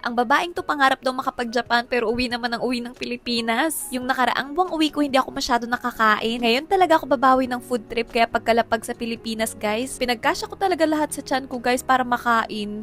Ang babaeng to pangarap daw makapag-Japan pero uwi naman ang uwi ng Pilipinas. Yung nakaraang buwang uwi ko hindi ako masyado nakakain. Ngayon talaga ako babawi ng food trip kaya pagkalapag sa Pilipinas guys, pinagkasya ko talaga lahat sa tiyan ko guys para makain.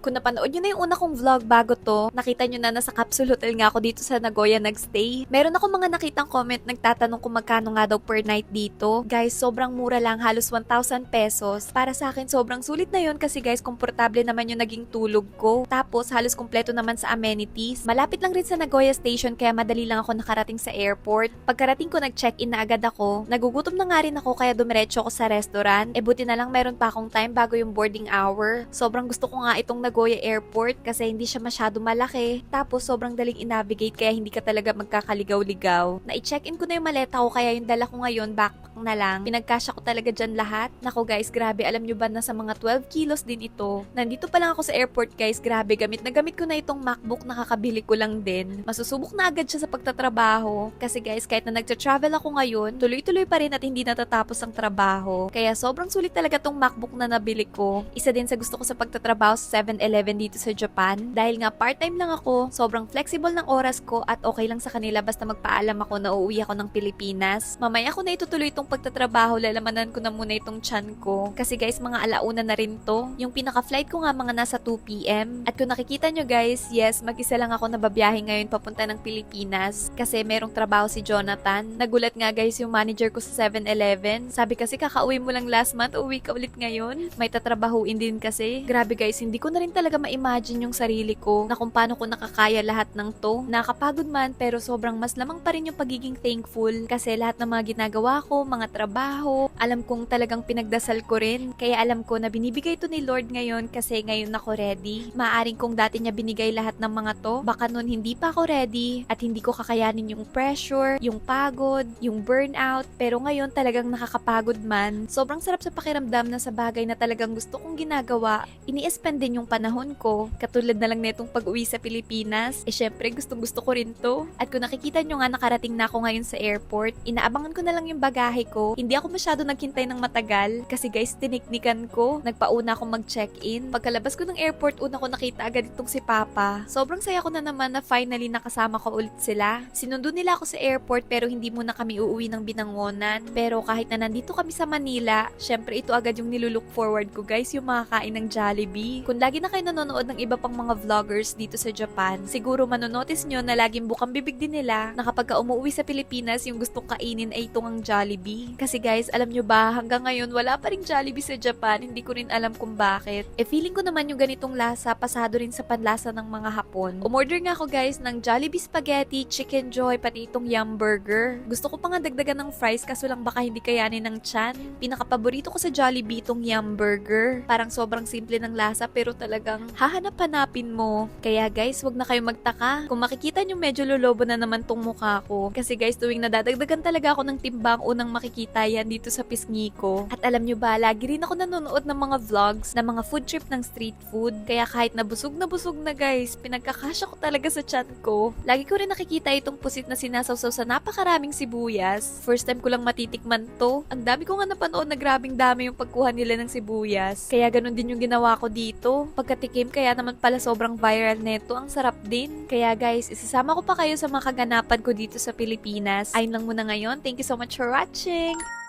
Kung napanood nyo na yung una kong vlog bago to, nakita nyo na nasa capsule hotel nga ako dito sa Nagoya nagstay. Meron ako mga nakitang comment nagtatanong kung magkano nga daw per night dito. Guys, sobrang mura lang, halos 1,000 pesos. Para sa akin, sobrang sulit na yun kasi guys, komportable naman yung naging tulog ko. Tapos, halos kumpleto naman sa amenities. Malapit lang rin sa Nagoya Station kaya madali lang ako nakarating sa airport. Pagkarating ko, nag-check-in na agad ako. Nagugutom na nga rin ako kaya dumiretso ako sa restaurant. Buti na lang meron pa akong time bago yung boarding hour. Sobrang gusto ko nga itong Nagoya Airport kasi hindi siya masyado malaki. Tapos sobrang daling i-navigate kaya hindi ka talaga magkakaligaw-ligaw. Na-i-check-in ko na yung maleta ko kaya yung dala ko ngayon backpack na lang. Pinagkasya ko talaga dyan lahat. Nako guys, grabe. Alam nyo ba na sa mga 12 kilos din ito. Nandito pa lang ako sa airport guys. Grabe, gamit na gamit ko na itong MacBook. Nakakabili ko lang din. Masusubok na agad siya sa pagtatrabaho. Kasi guys, kahit na nagtra-travel ako ngayon, tuloy-tuloy pa rin at hindi natatapos ang trabaho. Kaya sobrang sulit talaga tong MacBook na nabili ko. Isa din sa gusto ko sa pagtatrabaho sa 7-Eleven dito sa Japan. Dahil nga part-time lang ako, sobrang flexible ng oras ko at okay lang sa kanila basta magpaalam ako na uuwi ako ng Pilipinas. Mamaya ko na itutuloy itong pagtatrabaho, lalamanan ko na muna itong tiyan ko. Kasi guys, mga alauna na rin to. Yung pinaka-flight ko nga mga nasa 2 p.m. At kung nakikita nyo guys, yes, mag-isa lang ako na babiyahe ngayon papunta ng Pilipinas. Kasi merong trabaho si Jonathan. Nagulat nga guys yung manager ko sa 7-Eleven. Sabi kasi kakauwi mo lang last month, uwi ka ulit ngayon. May tatrabahuin din kasi. Grabe guys, hindi ko na rin talaga ma-imagine yung sarili ko na kung paano ko nakakaya lahat ng to. Nakakapagod man pero sobrang mas lamang pa rin yung pagiging thankful kasi lahat ng mga ginagawa ko, mga trabaho, alam kong talagang pinagdasal ko rin. Kaya alam ko na binibigay to ni Lord ngayon kasi ngayon ako ready. Maaring kung dati niya binigay lahat ng mga to, baka nun hindi pa ako ready at hindi ko kakayanin yung pressure, yung pagod, yung burnout. Pero ngayon talagang nakakapagod man. Sobrang sarap sa pakiramdam na sa bagay na talagang gusto kong ginagawa, ini-spend din yung panahon ko. Katulad na lang netong pag-uwi sa Pilipinas, syempre gustong-gusto ko rin to. At kung nakikita nyo nga nakarating na ako ngayon sa airport, inaabangan ko na lang yung bagahe ko. Hindi ako masyado naghintay ng matagal kasi guys, tiniknikan ko. Nagpauna akong mag-check-in. Pagkalabas ko ng airport, una ko nakita agad itong si Papa. Sobrang saya ko na naman na finally nakasama ko ulit sila. Sinundo nila ako sa airport pero hindi muna kami uuwi ng Binangonan. Pero kahit na nandito kami sa Manila, syempre ito agad yung nilulook forward ko guys, yung makakain ng Jollibee. Kung lagi na kayo nanonood ng iba pang mga vloggers dito sa Japan, siguro manonotice nyo na laging bukang bibig din nila na kapag umuwi sa Pilipinas, yung gustong kainin ay itong ang Jollibee. Kasi guys, alam nyo ba, hanggang ngayon wala pa ring Jollibee sa Japan, hindi ko rin alam kung bakit. Feeling ko naman yung ganitong lasa, pasado rin sa panlasa ng mga Hapon. Umorder nga ako guys ng Jollibee Spaghetti, Chicken Joy, pati itong Yum Burger. Gusto ko pa nga dagdagan ng fries kaso lang baka hindi kayanin ng tiyan. Pinakapaborito ko sa Jollibee itong Yum Burger. Parang sobrang simple ng lasa pero talagang hahanap-hanapin mo. Kaya guys, wag na kayo magtaka. Kung makikita nyo medyo lolobo na naman tong mukha ko. Kasi guys, tuwing nadadagdagan talaga ako ng timbang, unang makikita yan dito sa pisngi ko. At alam nyo ba, lagi rin ako nanonood ng mga vlogs na mga food trip ng street food. Kaya kahit na busog na guys, pinagkakasya ko talaga sa chat ko. Lagi ko rin nakikita itong pusit na sinasawsaw sa napakaraming sibuyas. First time ko lang matitikman to. Ang dami ko nga napanood na grabing dami yung pagkuha nila ng sibuyas. Kaya ganun din yung ginawa ko dito. Pagkatikim, kaya naman pala sobrang viral neto. Ang sarap din. Kaya guys, isasama ko pa kayo sa mga kaganapan ko dito sa Pilipinas. Ayun lang muna ngayon. Thank you so much for watching!